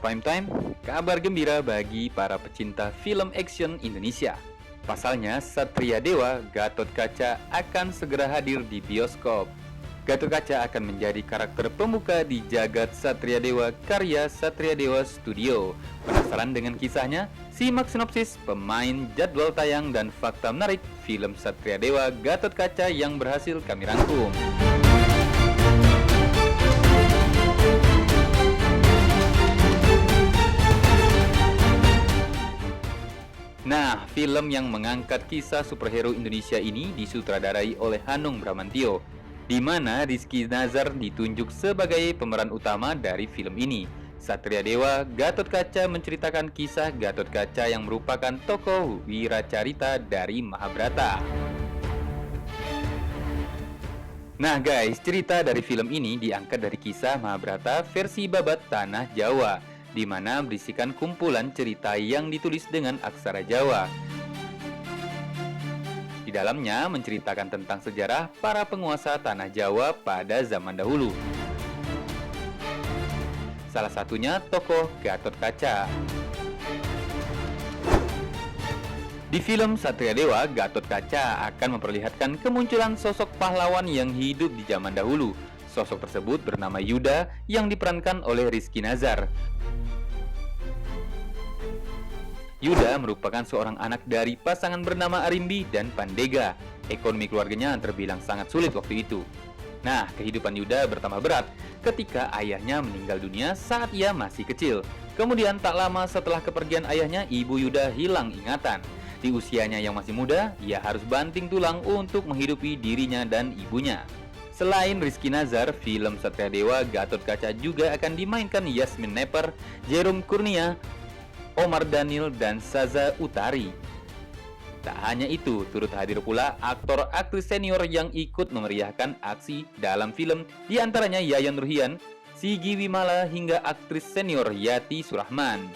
Prime Time, kabar gembira bagi para pecinta film action Indonesia. Pasalnya, Satria Dewa Gatot Kaca akan segera hadir di bioskop. Gatot Kaca akan menjadi karakter pembuka di jagat Satria Dewa karya Satria Dewa Studio. Penasaran dengan kisahnya? Simak sinopsis, pemain, jadwal tayang, dan fakta menarik film Satria Dewa Gatot Kaca yang berhasil kami rangkum. Nah, film yang mengangkat kisah superhero Indonesia ini disutradarai oleh Hanung Bramantyo, di mana Rizky Nazar ditunjuk sebagai pemeran utama dari film ini. Satria Dewa Gatot Kaca menceritakan kisah Gatot Kaca yang merupakan tokoh wiracarita dari Mahabharata. Nah guys, cerita dari film ini diangkat dari kisah Mahabharata versi babat Tanah Jawa, di mana berisikan kumpulan cerita yang ditulis dengan aksara Jawa. Di dalamnya menceritakan tentang sejarah para penguasa Tanah Jawa pada zaman dahulu. Salah satunya tokoh Gatot Kaca. Di film Satria Dewa, Gatot Kaca akan memperlihatkan kemunculan sosok pahlawan yang hidup di zaman dahulu. Sosok tersebut bernama Yuda yang diperankan oleh Rizky Nazar. Yuda merupakan seorang anak dari pasangan bernama Arimbi dan Pandega. Ekonomi keluarganya terbilang sangat sulit waktu itu. Nah, kehidupan Yuda bertambah berat ketika ayahnya meninggal dunia saat ia masih kecil. Kemudian tak lama setelah kepergian ayahnya, ibu Yuda hilang ingatan. Di usianya yang masih muda, ia harus banting tulang untuk menghidupi dirinya dan ibunya. Selain Rizky Nazar, film Satria Dewa Gatot Kaca juga akan dimainkan Yasmin Nepper, Jerome Kurnia, Omar Daniel, dan Saza Utari. Tak hanya itu, turut hadir pula aktor-aktris senior yang ikut memeriahkan aksi dalam film, di antaranya Yayan Ruhian, Sigi Wimala, hingga aktris senior Yati Surahman.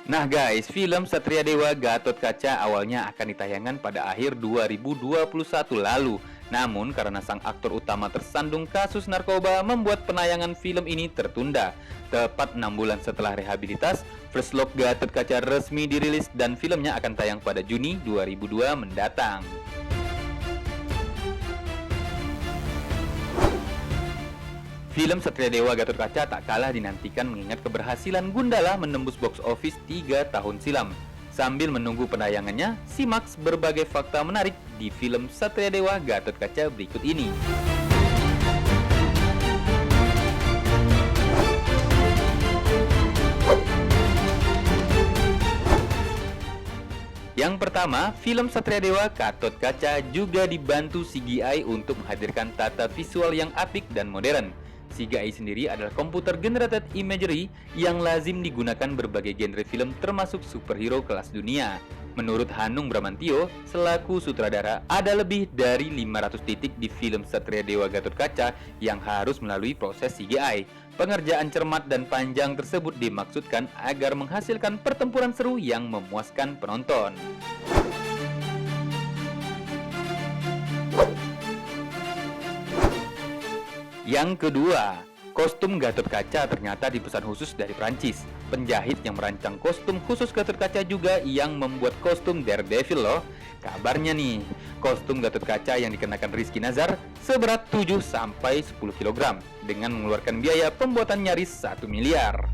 Nah guys, film Satria Dewa Gatot Kaca awalnya akan ditayangkan pada akhir 2021 lalu. Namun karena sang aktor utama tersandung kasus narkoba membuat penayangan film ini tertunda. Tepat 6 bulan setelah rehabilitas, First Look Gatot Kaca resmi dirilis dan filmnya akan tayang pada Juni 2002 mendatang. Film Satria Dewa Gatot Kaca tak kalah dinantikan mengingat keberhasilan Gundala menembus box office 3 tahun silam. Sambil menunggu penayangannya, simak berbagai fakta menarik di film Satria Dewa Gatot Kaca berikut ini. Yang pertama, film Satria Dewa Gatot Kaca juga dibantu CGI untuk menghadirkan tata visual yang apik dan modern. CGI sendiri adalah Computer Generated Imagery yang lazim digunakan berbagai genre film termasuk superhero kelas dunia. Menurut Hanung Bramantyo, selaku sutradara, ada lebih dari 500 titik di film Satria Dewa Gatot Kaca yang harus melalui proses CGI. Pengerjaan cermat dan panjang tersebut dimaksudkan agar menghasilkan pertempuran seru yang memuaskan penonton. Yang kedua, kostum Gatot Kaca ternyata dipesan khusus dari Prancis. Penjahit yang merancang kostum khusus Gatot Kaca juga yang membuat kostum Daredevil loh. Kabarnya nih, kostum Gatot Kaca yang dikenakan Rizky Nazar seberat 7-10 kg dengan mengeluarkan biaya pembuatan nyaris 1 miliar.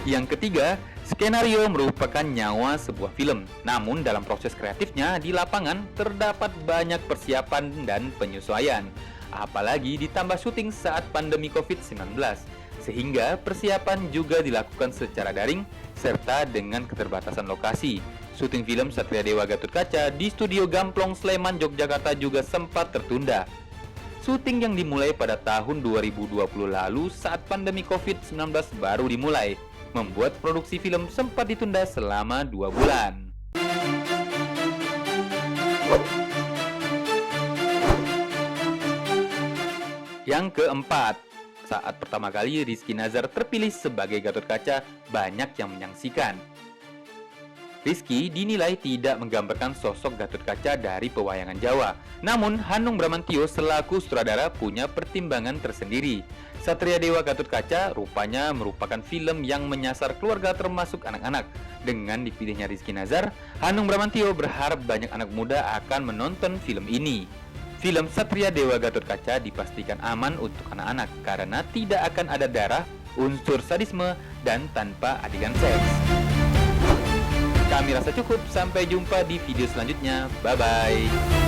Yang ketiga, skenario merupakan nyawa sebuah film. Namun dalam proses kreatifnya di lapangan terdapat banyak persiapan dan penyesuaian. Apalagi ditambah syuting saat pandemi COVID-19. Sehingga persiapan juga dilakukan secara daring serta dengan keterbatasan lokasi. Syuting film Satria Dewa Gatot Kaca di Studio Gamplong Sleman, Yogyakarta juga sempat tertunda. Syuting yang dimulai pada tahun 2020 lalu saat pandemi COVID-19 baru dimulai, membuat produksi film sempat ditunda selama 2 bulan. Yang keempat, saat pertama kali Rizky Nazar terpilih sebagai Gatot Kaca, banyak yang menyaksikan. Rizky dinilai tidak menggambarkan sosok Gatotkaca dari pewayangan Jawa. Namun, Hanung Bramantyo selaku sutradara punya pertimbangan tersendiri. Satria Dewa Gatotkaca rupanya merupakan film yang menyasar keluarga termasuk anak-anak. Dengan dipilihnya Rizky Nazar, Hanung Bramantyo berharap banyak anak muda akan menonton film ini. Film Satria Dewa Gatotkaca dipastikan aman untuk anak-anak karena tidak akan ada darah, unsur sadisme, dan tanpa adegan seks. Kami rasa cukup, sampai jumpa di video selanjutnya. Bye-bye.